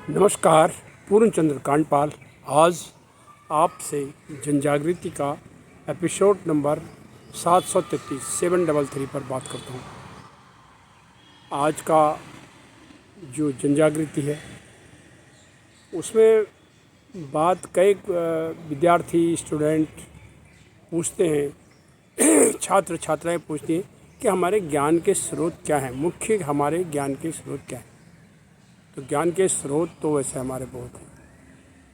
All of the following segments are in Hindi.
नमस्कार। पूर्णचंद्र कांडपाल आज आपसे जनजागृति का एपिसोड नंबर 733 पर बात करता हूँ। आज का जो जनजागृति है उसमें बात कई विद्यार्थी स्टूडेंट पूछते हैं छात्र छात्राएं पूछती हैं कि हमारे ज्ञान के स्रोत क्या हैं, मुख्य हमारे ज्ञान के स्रोत क्या हैं। तो ज्ञान के स्रोत तो वैसे हमारे बहुत हैं।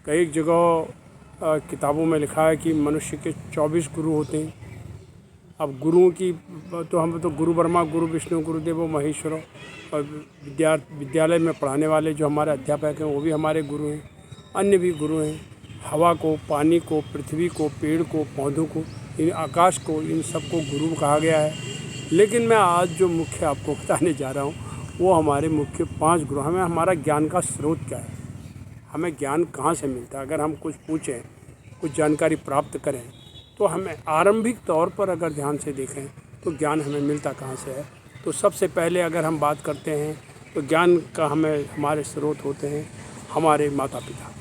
कई जगह किताबों में लिखा है कि मनुष्य के 24 गुरु होते हैं। अब गुरुओं की तो हम तो गुरु ब्रह्मा, गुरु विष्णु, गुरुदेवो महेश्वरो, और विद्यालय में पढ़ाने वाले जो हमारे अध्यापक हैं वो भी हमारे गुरु हैं। अन्य भी गुरु हैं। हवा को, पानी को, पृथ्वी को, पेड़ को, पौधों को, इन आकाश को, इन सबको गुरु कहा गया है। लेकिन मैं आज जो मुख्य आपको बताने जा रहा हूँ वो हमारे मुख्य 5 गुरु। हमें हमारा ज्ञान का स्रोत क्या है, हमें ज्ञान कहाँ से मिलता है। अगर हम कुछ पूछें, कुछ जानकारी प्राप्त करें तो हमें आरंभिक तौर पर अगर ध्यान से देखें तो ज्ञान हमें मिलता कहाँ से है। तो सबसे पहले अगर हम बात करते हैं तो ज्ञान का हमारे स्रोत होते हैं हमारे माता पिता।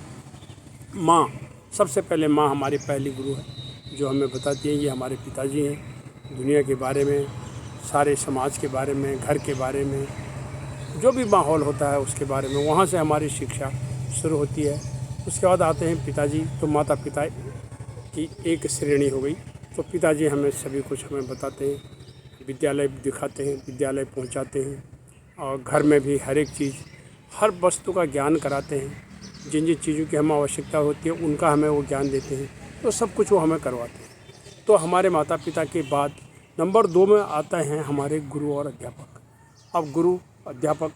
माँ, सबसे पहले माँ हमारी पहली गुरु है जो हमें बताती है। ये हमारे पिताजी हैं। दुनिया के बारे में, सारे समाज के बारे में, घर के बारे में, जो भी माहौल होता है उसके बारे में, वहाँ से हमारी शिक्षा शुरू होती है। उसके बाद आते हैं पिताजी। तो माता पिता की एक श्रेणी हो गई। तो पिताजी हमें सभी कुछ हमें बताते हैं, विद्यालय दिखाते हैं, विद्यालय पहुँचाते हैं, और घर में भी हर एक चीज़, हर वस्तु का ज्ञान कराते हैं। जिन जिन चीज़ों की हमें आवश्यकता होती है उनका हमें वो ज्ञान देते हैं। तो सब कुछ वो हमें करवाते हैं। तो हमारे माता पिता के बाद नंबर 2 में आता है हमारे गुरु और अध्यापक। अब गुरु अध्यापक,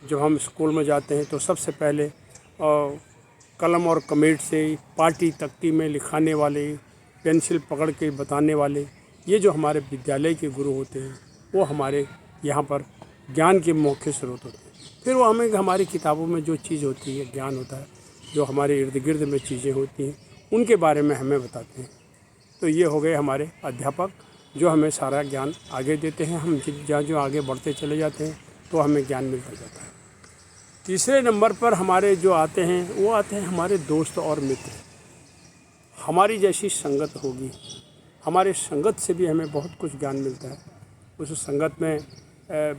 जब हम स्कूल में जाते हैं तो सबसे पहले कलम और कमेट से, पाटी तख्ती में लिखाने वाले, पेंसिल पकड़ के बताने वाले, ये जो हमारे विद्यालय के गुरु होते हैं वो हमारे यहाँ पर ज्ञान के मुख्य स्रोत होते हैं। फिर वो हमें हमारी किताबों में जो चीज़ होती है, ज्ञान होता है, जो हमारे इर्द गिर्द में चीज़ें होती हैं उनके बारे में हमें बताते हैं। तो ये हो गए हमारे अध्यापक जो हमें सारा ज्ञान आगे देते हैं। हम जहाँ जो आगे बढ़ते चले जाते हैं तो हमें ज्ञान मिलता जाता है। तीसरे नंबर पर हमारे जो आते हैं वो आते हैं हमारे दोस्त और मित्र। हमारी जैसी संगत होगी, हमारे संगत से भी हमें बहुत कुछ ज्ञान मिलता है। उस संगत में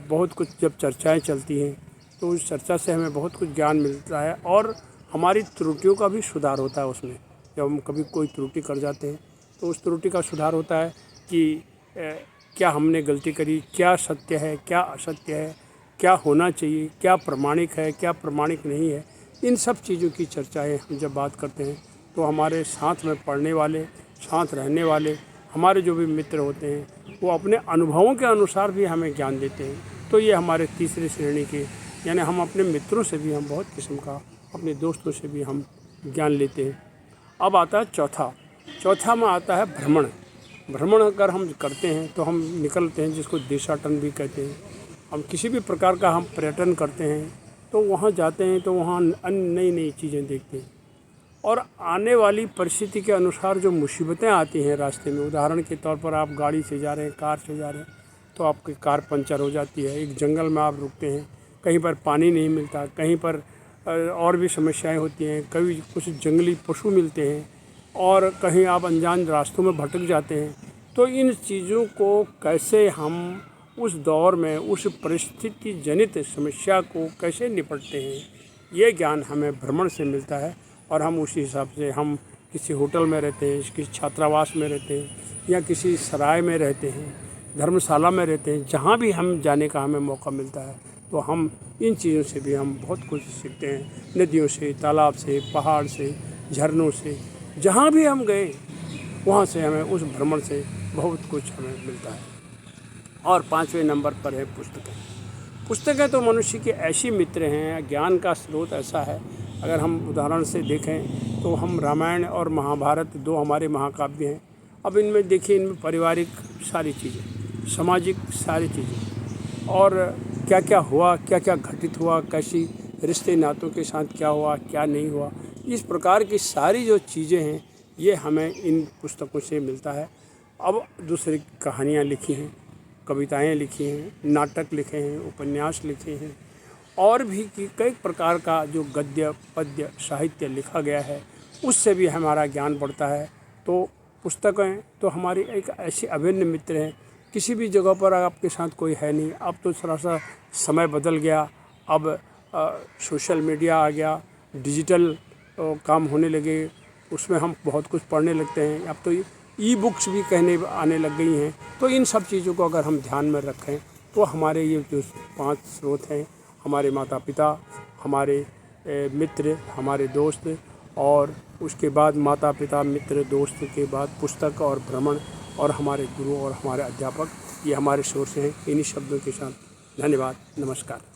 बहुत कुछ जब चर्चाएं चलती हैं तो उस चर्चा से हमें बहुत कुछ ज्ञान मिलता है, और हमारी त्रुटियों का भी सुधार होता है उसमें। जब हम कभी कोई त्रुटि कर जाते हैं तो उस त्रुटि का सुधार होता है कि क्या हमने गलती करी, क्या सत्य है, क्या असत्य है, क्या होना चाहिए, क्या प्रमाणिक है, क्या प्रमाणिक नहीं है। इन सब चीज़ों की चर्चाएं हम जब बात करते हैं तो हमारे साथ में पढ़ने वाले, साथ रहने वाले हमारे जो भी मित्र होते हैं वो अपने अनुभवों के अनुसार भी हमें ज्ञान देते हैं। तो ये हमारे तीसरी श्रेणी के, यानी हम अपने मित्रों से भी हम बहुत किस्म का, अपने दोस्तों से भी हम ज्ञान लेते हैं। अब आता है चौथा में आता है भ्रमण। भ्रमण अगर हम करते हैं तो हम निकलते हैं, जिसको देशाटन भी कहते हैं। हम किसी भी प्रकार का हम पर्यटन करते हैं तो वहाँ जाते हैं तो वहाँ नई नई चीज़ें देखते हैं, और आने वाली परिस्थिति के अनुसार जो मुसीबतें आती हैं रास्ते में, उदाहरण के तौर पर आप गाड़ी से जा रहे हैं, कार से जा रहे हैं, तो आपकी कार पंचर हो जाती है। एक जंगल में आप रुकते हैं, कहीं पर पानी नहीं मिलता, कहीं पर और भी समस्याएं होती हैं, कभी कुछ जंगली पशु मिलते हैं, और कहीं आप अनजान रास्तों में भटक जाते हैं। तो इन चीज़ों को कैसे हम उस दौर में, उस परिस्थिति जनित समस्या को कैसे निपटते हैं, ये ज्ञान हमें भ्रमण से मिलता है। और हम उसी हिसाब से, हम किसी होटल में रहते हैं, किसी छात्रावास में रहते हैं, या किसी सराय में रहते हैं, धर्मशाला में रहते हैं, जहाँ भी हम जाने का हमें मौका मिलता है तो हम इन चीज़ों से भी हम बहुत कुछ सीखते हैं। नदियों से, तालाब से, पहाड़ से, झरनों से, जहाँ भी हम गए वहाँ से हमें उस भ्रमण से बहुत कुछ हमें मिलता है। और 5वें नंबर पर है पुस्तकें। पुस्तकें तो मनुष्य की ऐसी मित्र हैं, ज्ञान का स्रोत ऐसा है। अगर हम उदाहरण से देखें तो हम रामायण और महाभारत 2 हमारे महाकाव्य हैं। अब इनमें देखिए, इनमें पारिवारिक सारी चीज़ें, सामाजिक सारी चीज़ें, और क्या क्या हुआ, क्या क्या घटित हुआ, कैसी रिश्ते नातों के साथ क्या हुआ, क्या नहीं हुआ, इस प्रकार की सारी जो चीज़ें हैं ये हमें इन पुस्तकों से मिलता है। अब दूसरी कहानियाँ लिखी हैं, कविताएं लिखी हैं, नाटक लिखे हैं, उपन्यास लिखे हैं, और भी कई प्रकार का जो गद्य पद्य साहित्य लिखा गया है उससे भी हमारा ज्ञान बढ़ता है। तो पुस्तकें तो हमारी एक ऐसी अभिन्न मित्र हैं। किसी भी जगह पर आपके साथ कोई है नहीं। अब तो थोड़ा सा समय बदल गया, अब सोशल मीडिया आ गया, डिजिटल काम होने लगे, उसमें हम बहुत कुछ पढ़ने लगते हैं। अब तो ई बुक्स भी कहने आने लग गई हैं। तो इन सब चीज़ों को अगर हम ध्यान में रखें तो हमारे ये जो 5 स्रोत हैं, हमारे माता पिता, हमारे मित्र, हमारे दोस्त, और उसके बाद माता पिता मित्र दोस्त के बाद पुस्तक और भ्रमण और हमारे गुरु और हमारे अध्यापक, ये हमारे सोर्स हैं। इन्हीं शब्दों के साथ धन्यवाद, नमस्कार।